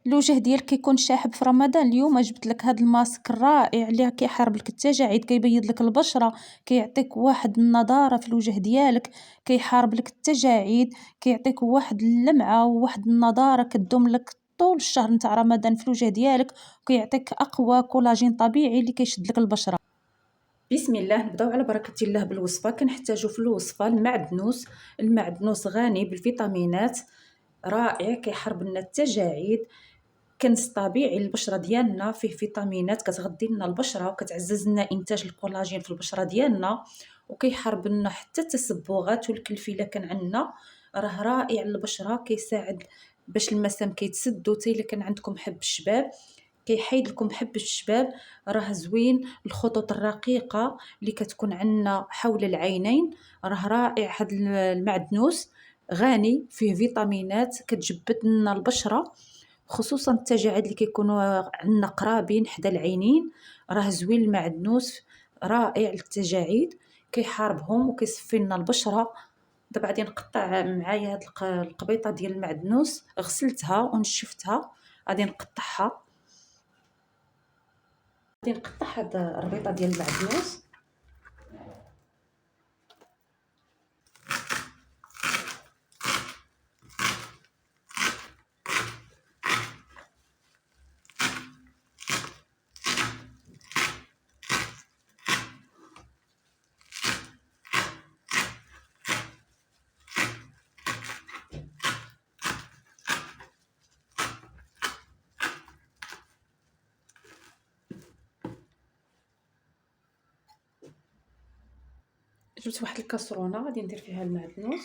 الوجه ديالك كيكون شاحب في رمضان. اليوم جبت لك هذا الماسك الرائع اللي كيحارب لك التجاعيد، كيبيض لك البشرة، كيعطيك واحد النضارة في الوجه ديالك، كيحارب لك التجاعيد، كيعطيك واحد اللمعة وواحد النضارة كدوم لك طول الشهر نتاع رمضان في الوجه ديالك، وكيعطيك اقوى كولاجين طبيعي اللي كيشد لك البشرة. بسم الله، نبداو على بركه الله بالوصفه. كنحتاجو في الوصفه المعدنوس. المعدنوس غني بالفيتامينات، رائع، كيحارب لنا التجاعيد، كنز طبيعي للبشره ديالنا، فيه فيتامينات كتغذي لنا البشره وكتعزز لنا انتاج الكولاجين في البشره ديالنا، وكيحارب لنا حتى التصبغات والكلف الا كان عندنا. راه رائع للبشره، كيساعد باش المسام كيتسدوا. حتى الا كان عندكم حب الشباب كيحيد لكم حب الشباب. راه زوين. الخطوط الرقيقه اللي كتكون عندنا حول العينين، راه رائع. هذا المعدنوس غني فيه فيتامينات كتجبد لنا البشره، خصوصا التجاعيد اللي كيكونوا عندنا قرابين حدا العينين. راه زوين المعدنوس، رائع للتجاعيد، كيحاربهم وكيصفي لنا البشره. دابا غادي نقطع معايا هاد القبيطه ديال المعدنوس، غسلتها ونشفتها، غادي نقطعها. غادي نقطع هاد الربيطه ديال المعدنوس. جبت واحد الكاسرونه غادي ندير فيها المعدنوس،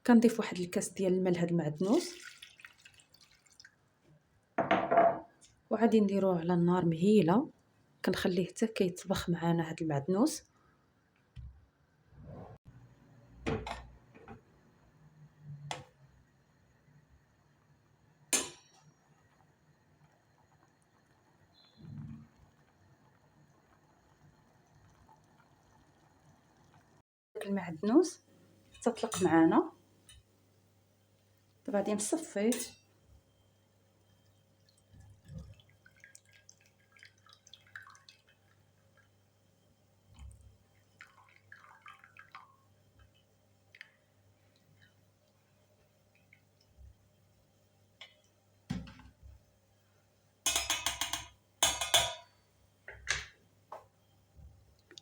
كنضيف واحد الكاس ديال الماء لهاد المعدنوس، وغادي نديروه على النار مهيله، كنخليه حتى كيطبخ معانا هاد المعدنوس. المعدنوس تطلق معانا، دابا غادي نصفيه.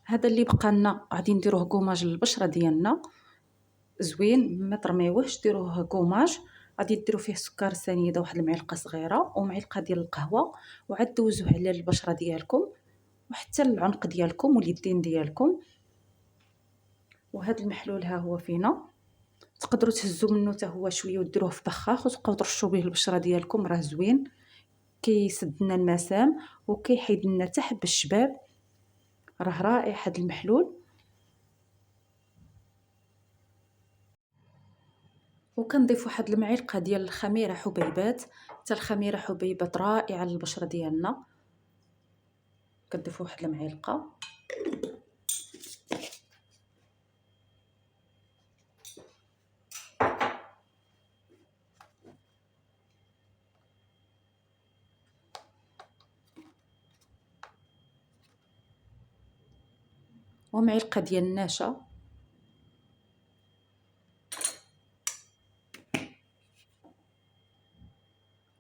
هذا اللي بقى لنا غادي نديروه كوماج للبشره ديالنا، زوين، ما ترميوهش، ديروه كوماج. غادي ديروا فيه سكر سنيده، واحد المعلقه صغيره ومعلقه ديال القهوه، وعاد دوزوه على البشره ديالكم وحتى العنق ديالكم واليدين ديالكم. وهذا المحلول ها هو فينا، تقدروا تهزوا منه حتى هو شويه وديروه في بخاخ وتبقاو ترشوا به البشره ديالكم. راه زوين، كيسد لنا المسام وكيحيد لنا حتى حب الشباب. راه رائع هذا المحلول. وكنضيف واحد المعلقه ديال الخميره حبيبات، حتى الخميره حبيبات رائعه للبشره ديالنا، كنضيف واحد المعلقه. ومعلقه ديال النشا،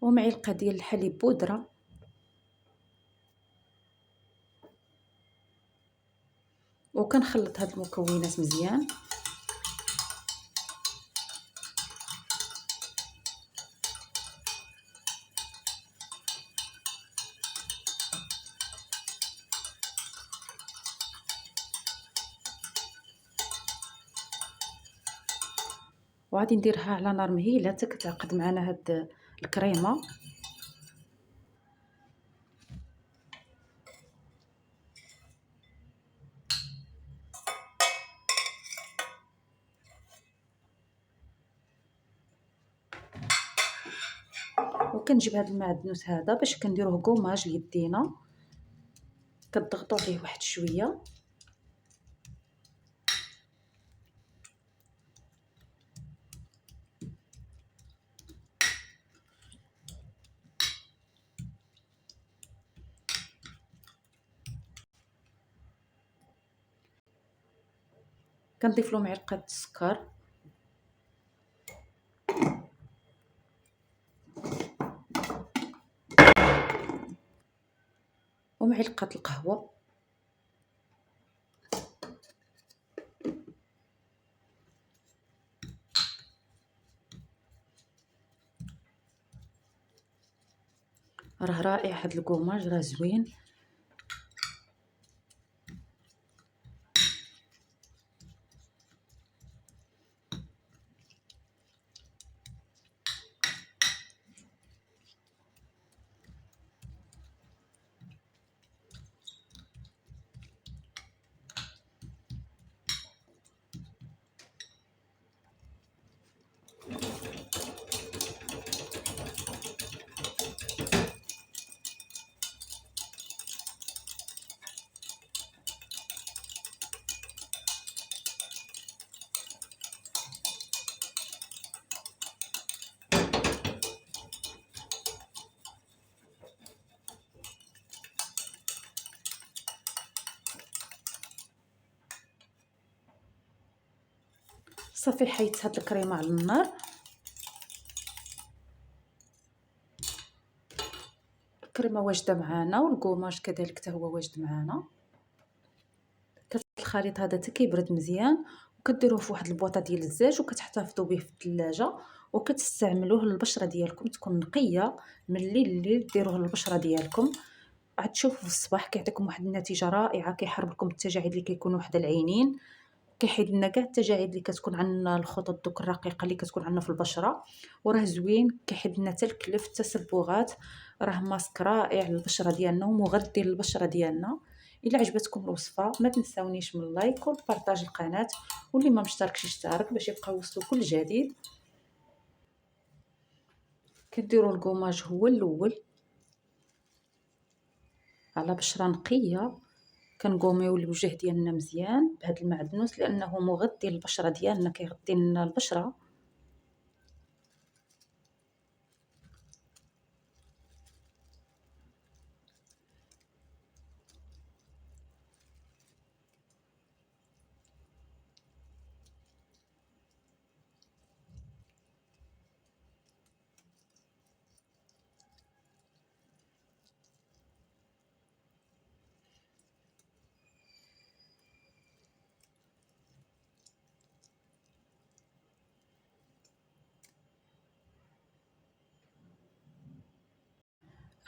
ومعلقه ديال الحليب بودره، وكنخلط هاد المكونات مزيان. وغادي نديرها على نار مهيله حتى كتعقد معنا هاد الكريمه. وكنجيب هذا المعدنوس هذا باش كنديروه كوماج ليدينا، كتضغطوا عليه واحد شويه، كنضيف له معلقه السكر ومعلقه القهوه راه رائع هذا الكوماج، راه زوين. صافي حيدت هاد الكريمه على النار. الكريمه واجده معانا والكوماج كذلك حتى هو واجد معانا. الخليط هذا حتى كيبرد مزيان وكديروه في واحد البواطه ديال الزاج وكتحتفظوا به في الثلاجه وكتستعملوه للبشره ديالكم تكون نقيه من الليل ديروه للبشره ديالكم. عاد تشوفوا في الصباح كيعطيكم واحد النتيجه رائعه، كيحارب لكم التجاعيد اللي كيكونوا حدا العينين، كيحيد لنا كاع التجاعيد اللي كتكون عندنا، الخطوط دوك الرقيقه اللي كتكون عندنا في البشره. وراه زوين كيحيد لنا حتى الكلف التسبغات. راه ماسك رائع للبشره ديالنا ومغذي للبشره ديالنا. الا عجبتكم الوصفه ما تنساونيش من اللايك والبارطاج القناه، واللي ما مشتركش يشترك باش يبقى يوصلو كل جديد. كديروا الكوماج هو الاول على بشره نقيه، كنقوميو الوجه ديالنا مزيان بهذا المعدنوس لانه مغذي للبشره ديالنا، كيغذي لنا البشره.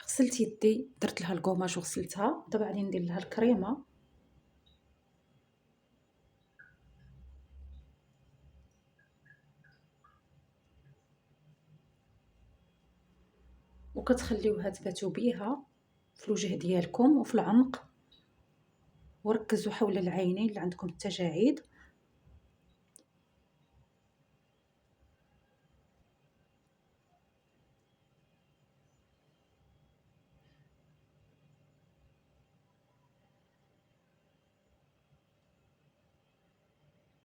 غسلت يدي، درت لها الكوماج وغسلتها، دابا غادي ندير لها الكريمه. وكتخليوها تباتوا بيها في الوجه ديالكم وفي العنق، وركزوا حول العينين اللي عندكم التجاعيد.